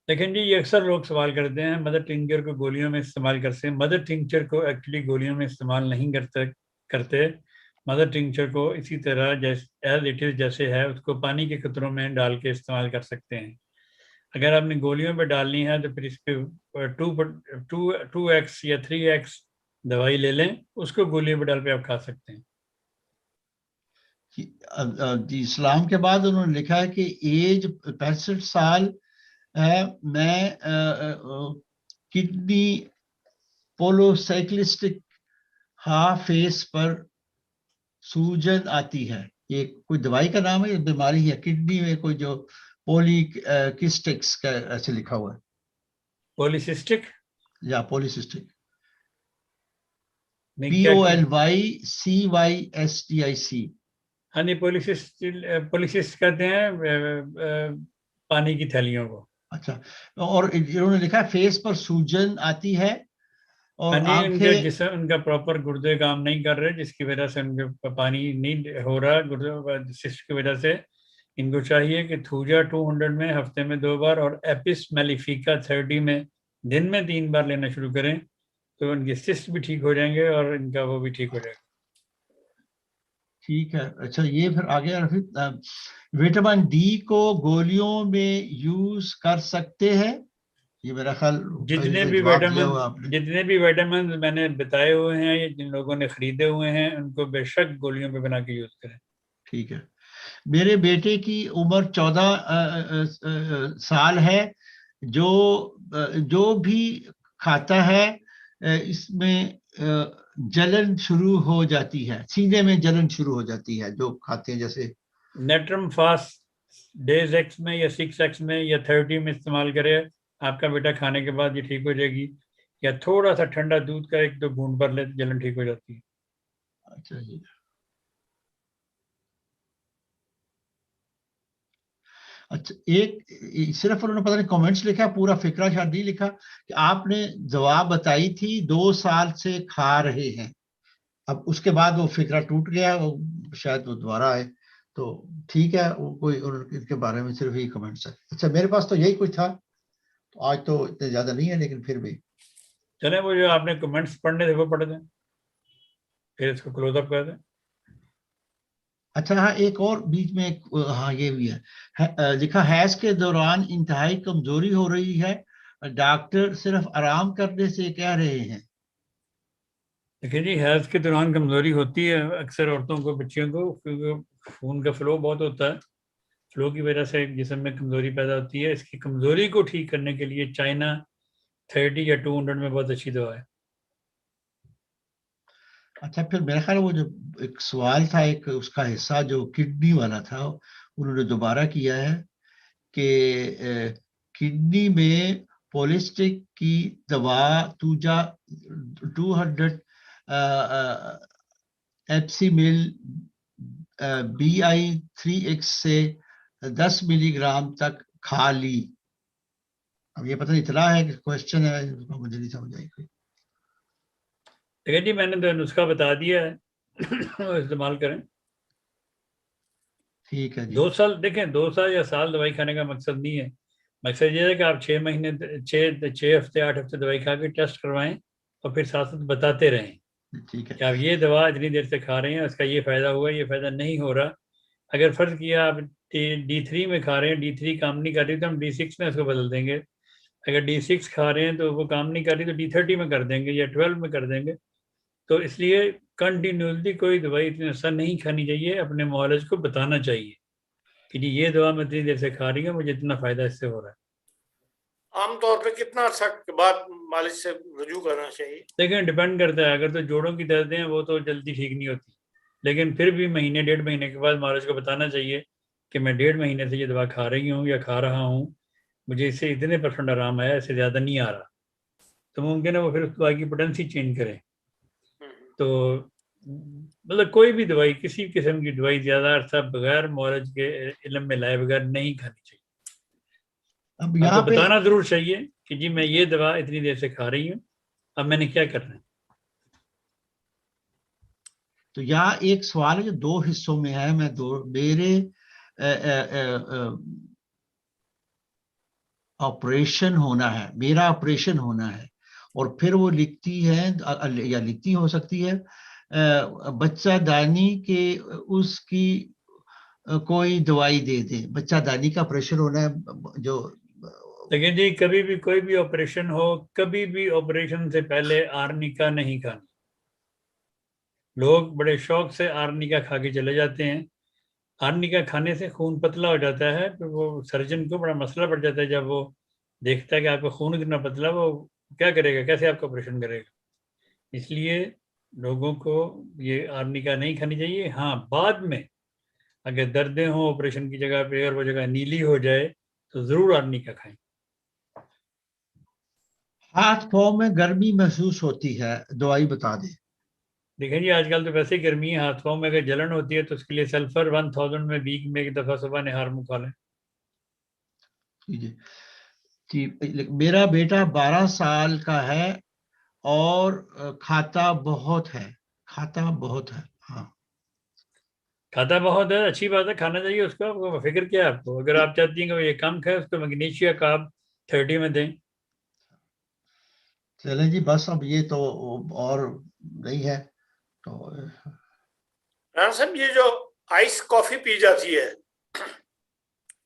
लेकिन जी ये अक्सर लोग सवाल करते हैं, मदर टिंचर को गोलियों में इस्तेमाल करते हैं। मदर टिंचर को एक्चुअली गोलियों में इस्तेमाल नहीं करते। मदर टिंचर को इसी तरह जैसे एज इट इज जैसे है उसको पानी के कतरों में डाल के इस्तेमाल कर सकते हैं। अगर आपने गोलियों पे डालनी है तो फिर इस पे 2x या 3x दवाई ले लें, उसको गोलियों पे डाल पे आप खा सकते हैं। इस्लाम के बाद उन्होंने लिखा है कि एज 65 साल है, मैं किडनी पोलोसाइक्लिस्टिक फेस पर सूजन आती है। ये कोई दवाई का नाम है, बीमारी है किडनी में कोई जो पॉलीकिस्टिक्स का ऐसे लिखा हुआ है। पॉलीसिस्टिक या पॉलीसिस्टिक, POLYCYSTIC। हाँ जी, पॉलीसिस्ट कहते हैं पानी की थैलियों को। अच्छा, और इन्होंने लिखा फेस पर सूजन आती है और आंखें, जिससे उनका प्रॉपर गुर्दे काम नहीं कर रहे, जिसकी वजह से उनके पानी नहीं हो रहा गुर्दे सिस्ट की वजह से। इनको चाहिए कि थूजा 200 में हफ्ते में 2 बार और एपिस मेलिफिका 30 में दिन में 3 बार लेना शुरू करें तो उनके सिस्ट भी ठीक हो जाएंगे और इनका वो भी ठीक हो जाएगा। ठीक है। अच्छा, ये फिर आगे विटामिन डी को गोलियों में यूज कर सकते हैं? ये मेरा ख्याल जितने भी विटामिन मैंने बताए हुए हैं, ये जिन लोगों ने खरीदे हुए हैं उनको बेशक गोलियों पे बना के यूज करें। ठीक है। मेरे बेटे की उम्र 14 साल है। जो भी खाता है इसमें जलन शुरू हो जाती है, सीने में जलन शुरू हो जाती है जो खाते हैं। जैसे नेट्रम फास्ट डेज एक्स में या 6x में या 30 में इस्तेमाल करें, आपका बेटा खाने के बाद ये ठीक हो जाएगी। या थोड़ा सा ठंडा दूध का 1-2 बूंद भर ले, जलन ठीक हो जाती है। अच्छा जी। अच्छा, एक सिर्फ उन्होंने पता नहीं कमेंट्स लिखा, पूरा फिक्रा शायद नहीं लिखा कि आपने जवाब बताई थी 2 साल से खा रहे हैं। अब उसके बाद वो फिक्रा टूट गया, वो शायद वो दोबारा आए, तो ठीक है, वो कोई इनके बारे में सिर्फ यही कमेंट्स है। अच्छा, मेरे पास तो यही कुछ था, तो आज तो इतने ज्यादा नहीं है, लेकिन फिर भी चले वो जो आपने कमेंट्स पढ़ने थे वो पढ़ दें, फिर इसको क्लोज अप कर दें। अच्छा हाँ, एक और बीच में एक, हाँ ये भी है, लिखा हैज के दौरान इंतहाई कमजोरी हो रही है, डॉक्टर सिर्फ आराम करने से कह रहे हैं। देखिए जी, हैज के दौरान कमजोरी होती है अक्सर औरतों को, बच्चियों को, क्योंकि खून का फ्लो बहुत होता है, फ्लो की वजह से जिस्म में कमजोरी पैदा होती है। इसकी कमजोरी को ठीक करने के लिए चाइना 30 या 200 में बहुत अच्छी दवा है। अच्छा, फिर मेरा ख्याल वो जो एक सवाल था, एक उसका हिस्सा जो किडनी वाला था, उन्होंने दोबारा किया है कि किडनी में पॉलिस्टिक की दवा तुजा 200 एफसी मिल BI3X से 10 मिलीग्राम तक खा ली। अब ये पता नहीं, इतना है कि क्वेश्चन है, उसको मुझे नहीं समझ आई कोई। देखिए जी, मैंने तो नुस्खा बता दिया है इस्तेमाल करें। ठीक है जी। 2 साल देखें, 2 साल या साल दवाई खाने का मकसद नहीं है। मकसद ये है कि आप 6 महीने 6 हफ्ते 8 हफ्ते दवाई खा के टेस्ट करवाएं और फिर साथ साथ बताते रहें ठीक है। कि आप ये दवा इतनी देर से खा रहे हैं, उसका ये फायदा हुआ, ये फायदा नहीं हो रहा। अगर फर्ज किया आप D3 में खा रहे हैं, D3 काम नहीं कर रही तो हम D6 में इसको बदल देंगे। अगर D6 खा रहे हैं तो वो काम नहीं कर रही तो D30 में कर देंगे या 12 में कर देंगे। तो इसलिए कंटिन्यूसली कोई दवाई इतनी आसान नहीं खानी चाहिए, अपने मुआलिज को बताना चाहिए कि जी ये दवा मैं इतनी देर से खा रही हूँ, मुझे इतना फायदा इससे हो रहा है। आमतौर पे कितना अर्सा के बाद मालिश से रुजू करना चाहिए? लेकिन डिपेंड करता है, अगर तो जोड़ों की दर्दें हैं वो तो जल्दी ठीक नहीं होती, लेकिन फिर भी महीने 1.5 महीने के बाद मालिश को बताना चाहिए कि मैं 1.5 महीने से ये दवा खा रही हूँ या खा रहा हूँ, मुझे इससे इतने % आराम आया, इससे ज़्यादा नहीं आ रहा, तो मुमकिन है वो फिर उस दवा की पोटेंसी चेंज करें। तो मतलब कोई भी दवाई, किसी किस्म की दवाई ज़्यादा अरसा बगैर मुआलिज के इल्म में लाए बगैर नहीं खानी चाहिए। अब यहाँ आपको पे बताना जरूर चाहिए कि जी मैं ये दवा इतनी देर से खा रही हूँ, अब मैंने क्या करना है। तो यहाँ एक सवाल है जो 2 हिस्सों में है, मैं मेरे ऑपरेशन होना है, मेरा ऑपरेशन होना है, और फिर वो लिखती है या लिखती हो सकती है बच्चा दानी के उसकी कोई दवाई दे दे, बच्चा दानी का ऑपरेशन होना है जो। लेकिन जी कभी भी कोई भी ऑपरेशन हो, कभी भी ऑपरेशन से पहले आर्निका नहीं खानी। लोग बड़े शौक से आर्निका खा के चले जाते हैं। आर्निका खाने से खून पतला हो जाता है, तो वो सर्जन को बड़ा मसला पड़ जाता है जब वो देखता है कि आपका खून इतना पतला, वो क्या करेगा, कैसे आपका ऑपरेशन करेगा। इसलिए लोगों को ये आर्निका नहीं खानी चाहिए। हाँ, बाद में अगर दर्दें हो ऑपरेशन की जगह पे और वो जगह नीली हो जाए तो जरूर आर्निका खाएं। हाथ पांव में गर्मी महसूस होती है, दवाई बता दे। देखिए जी, आजकल तो वैसे ही गर्मी है, हाथ पाँव में अगर जलन होती है तो उसके लिए सल्फर 1000 में वीक में 1 दफा सुबह निहार मुँह खा लें। जी, मेरा बेटा 12 साल का है और खाता बहुत है, खाता बहुत है। हाँ, खाता बहुत है, अच्छी बात है, खाना चाहिए उसको। आपको फिक्र क्या है आपको? अगर आप चाहती हैं कि वो ये कम खाए, उसको मैग्नीशिया का आप 30 में दें। चलें जी, बस अब ये तो और नहीं है तो। राना साहब, ये जो आइस कॉफी पी जाती है,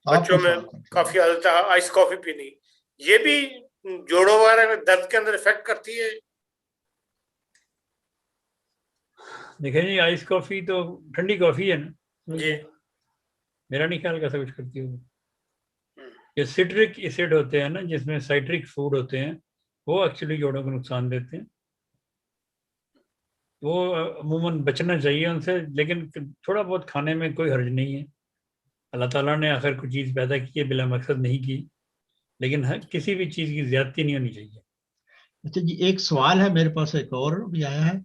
बच्चों में काफी आदत है आइस कॉफी पीनी, ये भी जोड़ों वगैरह में दर्द के अंदर इफेक्ट करती है? देखिए जी, आइस कॉफी तो ठंडी कॉफी है ना जी। मेरा नहीं ख्याल कैसा कुछ करती होगी। ये सिट्रिक एसिड होते हैं ना, जिसमें साइट्रिक फूड होते हैं, वो एक्चुअली जोड़ों को नुकसान देते हैं। वो अमूमन बचना चाहिए उनसे, लेकिन थोड़ा बहुत खाने में कोई हर्ज नहीं है। अल्लाह ताला ने आखिर कोई चीज़ पैदा की है, बिला मकसद नहीं की, लेकिन किसी भी चीज़ की ज्यादती नहीं होनी चाहिए। अच्छा जी, एक सवाल है मेरे पास, एक और भी आया है।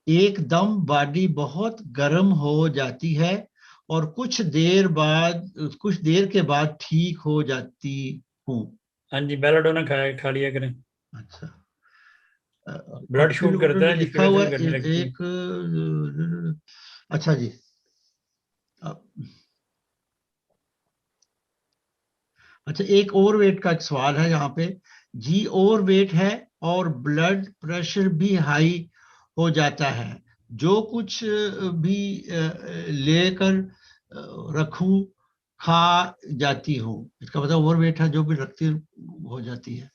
एकदम बॉडी बहुत गर्म हो जाती है और कुछ देर के बाद ठीक हो जाती हूँ। हाँ जी, बेलाडोना खा लिया करें। अच्छा, ब्लड शूट करता उन्होंने है जिसकी लिखा वजह हुआ से करने लगती है। एक अच्छा जी, अच्छा एक ओवरवेट का एक सवाल है यहाँ पे जी। ओवरवेट है और ब्लड प्रेशर भी हाई हो जाता है, जो कुछ भी लेकर रखूं खा जाती हूँ। इसका मतलब ओवरवेट है, जो भी रखती हो जाती है।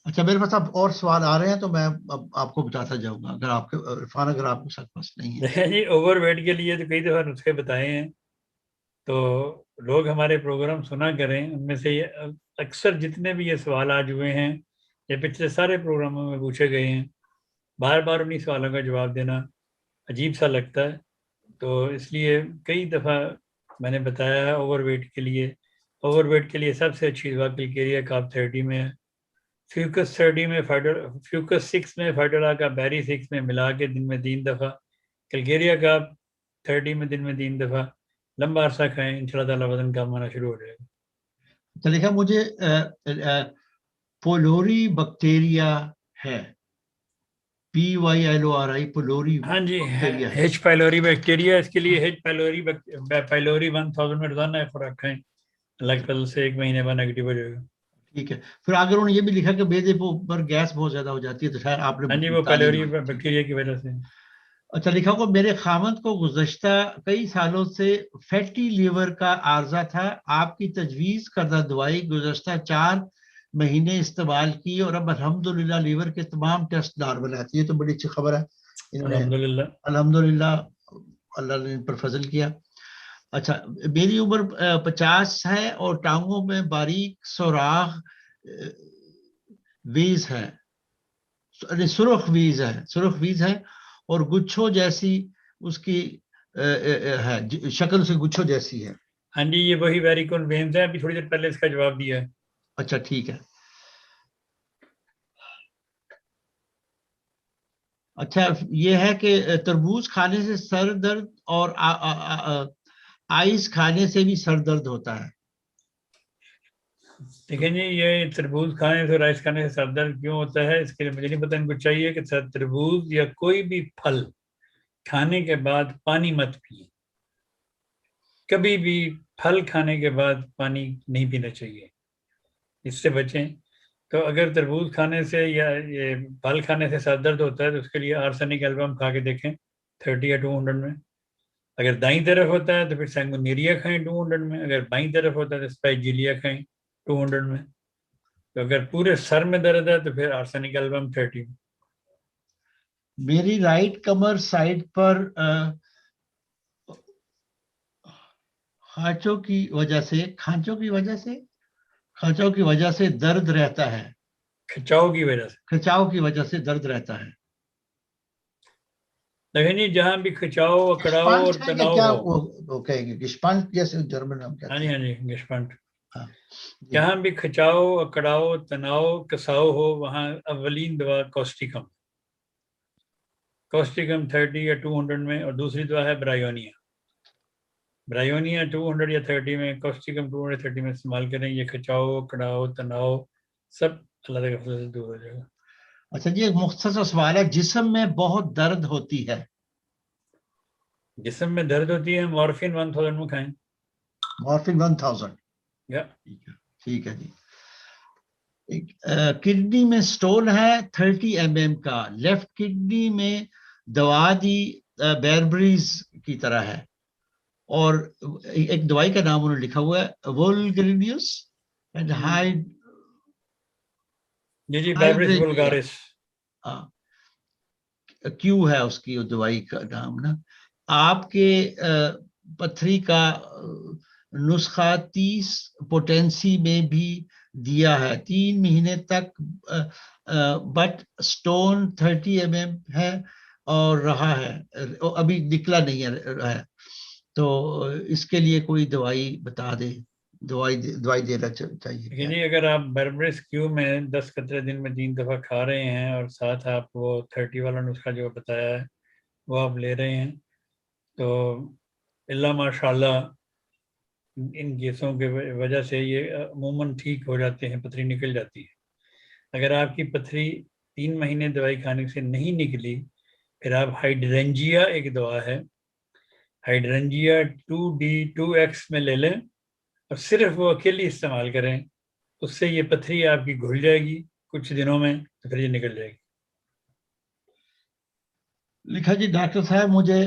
अच्छा मेरे पास अब और सवाल आ रहे हैं तो मैं अब आपको बताता जाऊंगा, अगर आपके इरफान अगर आपके साथ पास नहीं है। देखिए जी, ओवरवेट के लिए तो कई दफा नुस्खे बताए हैं, तो लोग हमारे प्रोग्राम सुना करें। उनमें से ये अक्सर जितने भी ये सवाल आज हुए हैं, ये पिछले सारे प्रोग्रामों में पूछे गए हैं। बार बार उन्हीं सवालों का जवाब देना अजीब सा लगता है, तो इसलिए कई दफ़ा मैंने बताया है। ओवरवेट के लिए सबसे अच्छी दवा क्लिकेरिया काप 30 में है, फ्यूकस 30 में, फ्यूकस 6 में, फाइडोला का बैरी 6 में मिला के दिन में 3 दफ़ा, क्लिकेरिया काप 30 में दिन में 3 दफ़ा लंबा अरसा खाएं, इंशाल्लाह ताला वजन कम होना शुरू हो जाएगा। तो लिखा मुझे पोलोरी बैक्टीरिया है, PYLORI पोलोरी हाँ जी, बैक्टीरिया है। H पाइलोरी बैक्टीरिया, इसके लिए H पाइलोरी 1000 में रोजाना खुराक खाएं, अल्लाह के फजल से 1 महीने बाद नेगेटिव हो जाएगा। ठीक है, फिर आगे उन्होंने ये भी लिखा कि बेदे पर गैस बहुत ज्यादा हो जाती है, तो शायद आपने हाँ जी, वो तालीम पाइलोरी दी थी। बैक्टीरिया की वजह से। अच्छा लिखा को मेरे खामद को गुज़श्ता कई सालों से फैटी लीवर का आर्जा था, आपकी तजवीज़ करदा दवाई गुज़श्ता 4 महीने इस्तेमाल की और अब अल्हम्दुलिल्लाह लीवर के तमाम टेस्ट नॉर्मल आती है। तो बड़ी अच्छी खबर है, इन्होंने अल्हम्दुलिल्लाह। अल्हम्दुलिल्लाह अल्लाह ने इन पर फजल किया। अच्छा मेरी उम्र 50 है और टांगों में बारीक सुराख वीज है, सुर्ख वीज है और गुच्छों जैसी उसकी है, शक्ल से गुच्छों जैसी है। हाँ जी, ये वही वेरिकोल वेन्स है, अभी थोड़ी देर पहले इसका जवाब दिया है। अच्छा ठीक है। अच्छा ये है कि तरबूज खाने से सर दर्द और आइस खाने से भी सर दर्द होता है। देखें जी, ये तरबूज खाने से, राइस खाने से सर दर्द क्यों होता है, इसके लिए मुझे नहीं पता। इनको चाहिए कि तरबूज या कोई भी फल खाने के बाद पानी मत पिए, कभी भी फल खाने के बाद पानी नहीं पीना चाहिए, इससे बचें। तो अगर तरबूज खाने से या ये फल खाने से सर दर्द होता है तो उसके लिए आर्सेनिक एल्बम खा के देखें 30 या 200 में। अगर दाईं तरफ होता है तो फिर सैंगुनेरिया खाएं 200 में, अगर बाईं तरफ होता है तो स्पाइजिलिया खाएं 200 में। तो अगर पूरे सर में दर्द है तो फिर आर्सेनिक एल्बम 30 में। मेरी राइट कमर साइड पर खांचों की वजह से दर्द रहता है, खिंचाव की वजह से। खिंचाव की वजह से दर्द रहता है। देखें जी, जहां भी खिंचाव, अकड़ाव गिस्पांट और है या तनाव क्या हो, वो कहेंगे, गिस्पांट जैसे जर्मन नाम हाँ कहते जी, हैं। हाँ जी, गिस्पांट। हाँ जी। जहां भी खिंचाव, अकड़ाव, तनाव, कसाव हो, वहां अवलीन दवा कॉस्टिकम 30 या 200 में, और दूसरी दवा है ब्रायोनिया 200 या 30 में, कॉस्टिकम 230 में इस्तेमाल करें। ये खिंचाव, कड़ाव, तनाव सब अल्लाह के फजल से दूर हो जाएगा। अच्छा जी एक मुख्तसर सवाल है, जिस्म में बहुत दर्द होती है। जिस्म में दर्द होती है, मॉर्फिन 1000 में खाएं। मॉर्फिन 1000। या ठीक है जी। किडनी में स्टोन है 30 mm का, लेफ्ट किडनी में दवा दी बेरबरीज की तरह है, और एक दवाई का नाम उन्होंने लिखा हुआ है वोल्ग्रेनियस एंड जी जी, बैब्रिस हाइड्रेनिया। वुल्गारिस। क्यू है उसकी वो दवाई का नाम ना। आपके पथरी का नुस्खा 30 पोटेंसी में भी दिया है, 3 महीने तक, बट स्टोन 30 mm है और रहा है, अभी निकला नहीं है। तो इसके लिए कोई दवाई बता दे, दवाई देना चाहिए लेकिन क्या। जी, अगर आप बर्बरिस क्यू में 10 कतरे दिन में 3 दफ़ा खा रहे हैं और साथ आप वो 30 वाला नुस्खा जो बताया है वो आप ले रहे हैं, तो अल्लाह माशाल्लाह इन केसों के वजह से ये अमूमन ठीक हो जाते हैं, पथरी निकल जाती है। अगर आपकी पथरी 3 महीने दवाई खाने से नहीं निकली, फिर आप हाइड्रेंजिया एक दवा है, हाइड्रेंजिया 2D2X में ले लें और सिर्फ वो अकेली इस्तेमाल करें, उससे ये पथरी आपकी घुल जाएगी कुछ दिनों में, तो फिर ये निकल जाएगी। लिखा जी डॉक्टर साहब मुझे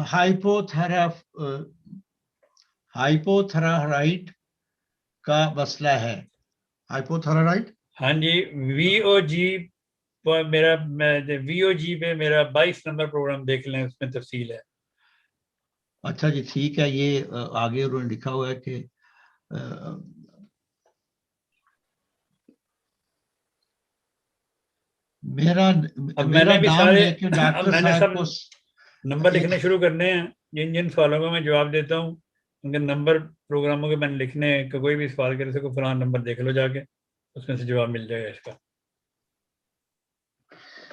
हाइपोथायराइड का मसला है। हाइपोथायराइड, हाँ जी, VOG पे मेरा 22 नंबर प्रोग्राम देख लें, उसमें तफसील है। अच्छा जी ठीक है। ये आगे उन्होंने लिखा हुआ है कि मेरा मैंने भी नाम सारे लेके डॉक्टर मैंने साहब सब को नंबर लिखने शुरू करने हैं। जिन जिन सवालों का मैं जवाब देता हूँ उनके नंबर प्रोग्रामों के मैंने लिखने हैं कि कोई भी सवाल करे सको फलाना नंबर देख लो जाके, उसमें से जवाब मिल जाएगा इसका।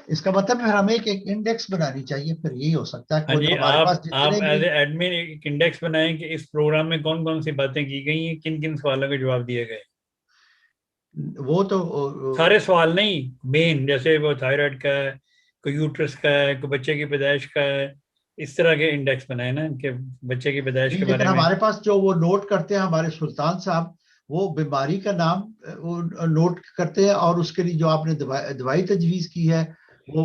इसका मतलब फिर हमें एक इंडेक्स बनानी चाहिए, फिर यही हो सकता है। हाँ जी, हमारे पास आप जितने एज भी एडमिन एक इंडेक्स बनाएं कि इस प्रोग्राम में कौन कौन सी बातें की गई हैं, किन किन सवालों के जवाब दिए गए। वो तो सारे सवाल नहीं, मेन, जैसे वो थायराइड का है, कोई यूट्रस का है, कोई बच्चे की पैदाइश का है, इस तरह के इंडेक्स बनाए ना कि बच्चे की पैदाइश के लेकिन बारे में। हमारे पास जो वो नोट करते हैं हमारे सुल्तान साहब, वो बीमारी का नाम वो नोट करते हैं और उसके लिए जो आपने दवाई तजवीज की है वो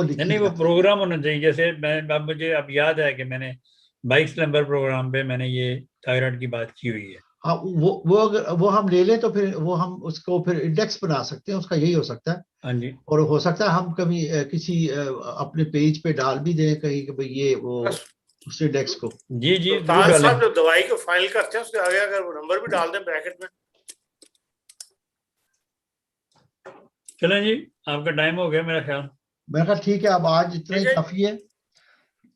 लिखी नहीं, वो जाती है। प्रोग्राम होना चाहिए। जैसे मैं अब मुझे अब याद है कि मैंने 22 नंबर प्रोग्राम पे मैंने ये थायराइड की बात की हुई है। हाँ, वो अगर वो हम ले लें तो फिर वो हम उसको फिर इंडेक्स बना सकते हैं, उसका यही हो सकता है। हाँ जी, और हो सकता है हम कभी किसी अपने पेज पे डाल भी दें कहीं कि भाई ये वो बस उस इंडेक्स को। जी जी, जरूर सुल्तान साहब डालें। जो दवाई को फाइल करते हैं उसके आगे अगर वो नंबर भी डाल दें ब्रैकेट में। चलें जी, आपका टाइम हो गया मेरा ख्याल। मैंने कहा ठीक है, अब आज इतना ही ठीक है, काफी है।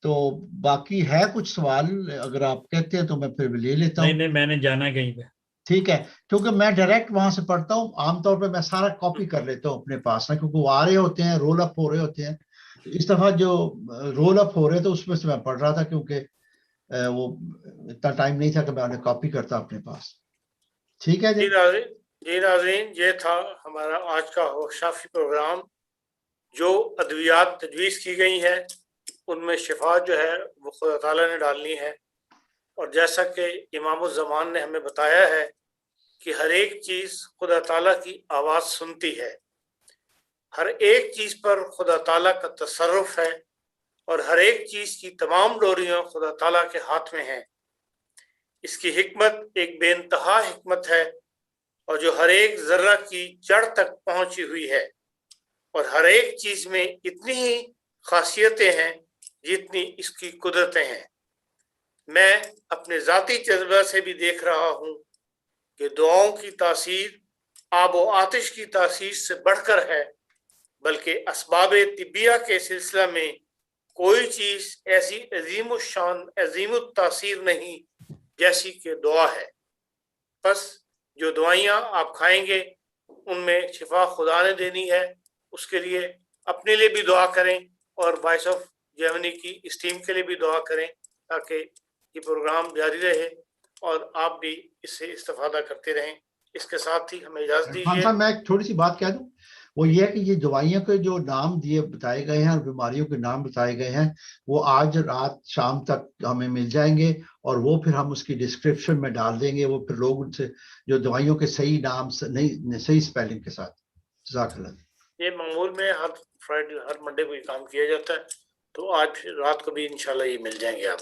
तो बाकी है कुछ सवाल, अगर आप कहते हैं तो मैं फिर ले लेता नहीं हूँ। नहीं, मैंने जाना है कहीं पे। ठीक है, क्योंकि मैं डायरेक्ट वहां से पढ़ता हूँ आमतौर पे, मैं सारा कॉपी कर लेता हूँ अपने पास ना, क्योंकि वो आ रहे होते हैं, रोल अप हो रहे होते हैं। तो इस दफा जो रोल अप हो रहे थे उसमें से मैं पढ़ रहा था, क्योंकि वो इतना टाइम नहीं था कि मैं उन्हें कॉपी करता अपने पास। ठीक है जी। जी नाज़रीन, ये था हमारा आज का होशाफी प्रोग्राम। जो अद्वियात तजवीज़ की गई हैं उनमें शिफा जो है वो खुदा ताला ने डालनी है। और जैसा कि इमाम ज़मान ने हमें बताया है कि हर एक चीज़ खुदा ताला की आवाज़ सुनती है, हर एक चीज़ पर खुदा ताला का तसर्रुफ है और हर एक चीज़ की तमाम डोरियां खुदा ताला के हाथ में हैं। इसकी हिकमत एक बेइंतहा हिकमत है और जो हर एक जर्रा की जड़ तक पहुंची हुई है, और हर एक चीज में इतनी ही खासियतें हैं जितनी इसकी कुदरतें हैं। मैं अपने जाती तजुर्बा से भी देख रहा हूँ कि दुआओं की तासीर आब व आतिश की तासीर से बढ़कर है, बल्कि असबाब तिबिया के सिलसिला में कोई चीज ऐसी अजीम शान अजीम तासीर नहीं जैसी कि दुआ है। बस जो दवाइयाँ आप खाएंगे उनमें शिफा खुदा ने देनी है, उसके लिए अपने लिए भी दुआ करें और वॉइस ऑफ जर्मनी की इस टीम के लिए भी दुआ करें ताकि ये प्रोग्राम जारी रहे और आप भी इससे इस्तेफादा करते रहें। इसके साथ ही हमें इजाजत दीजिए। हाँ, मैं एक थोड़ी सी बात कह दूं, वो ये है कि ये दवाइयों के जो नाम दिए बताए गए हैं और बीमारियों के नाम बताए गए हैं वो आज रात शाम तक हमें मिल जाएंगे और वो फिर हम उसकी डिस्क्रिप्शन में डाल देंगे। वो फिर लोग उनसे जो दवाइयों के सही नाम नहीं सही स्पेलिंग के साथ। जज़ाकल्लाह। ये मामूल में हर फ्राइडे हर मंडे को ये काम किया जाता है, तो आज रात को भी इंशाल्लाह ये मिल जाएंगे आप।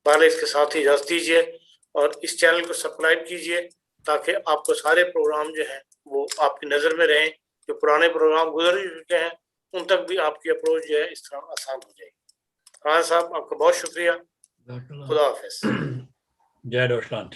पहले इसके साथ ही इजाजत दीजिए और इस चैनल को सब्सक्राइब कीजिए ताकि आपको सारे प्रोग्राम जो हैं वो आपकी नज़र में रहें। जो पुराने प्रोग्राम गुजर चुके हैं उन तक भी आपकी अप्रोच जो है इस तरह आसान हो जाएगी। खान साहब, आपका बहुत शुक्रिया। खुदा हाफिज। जय डोशलांट।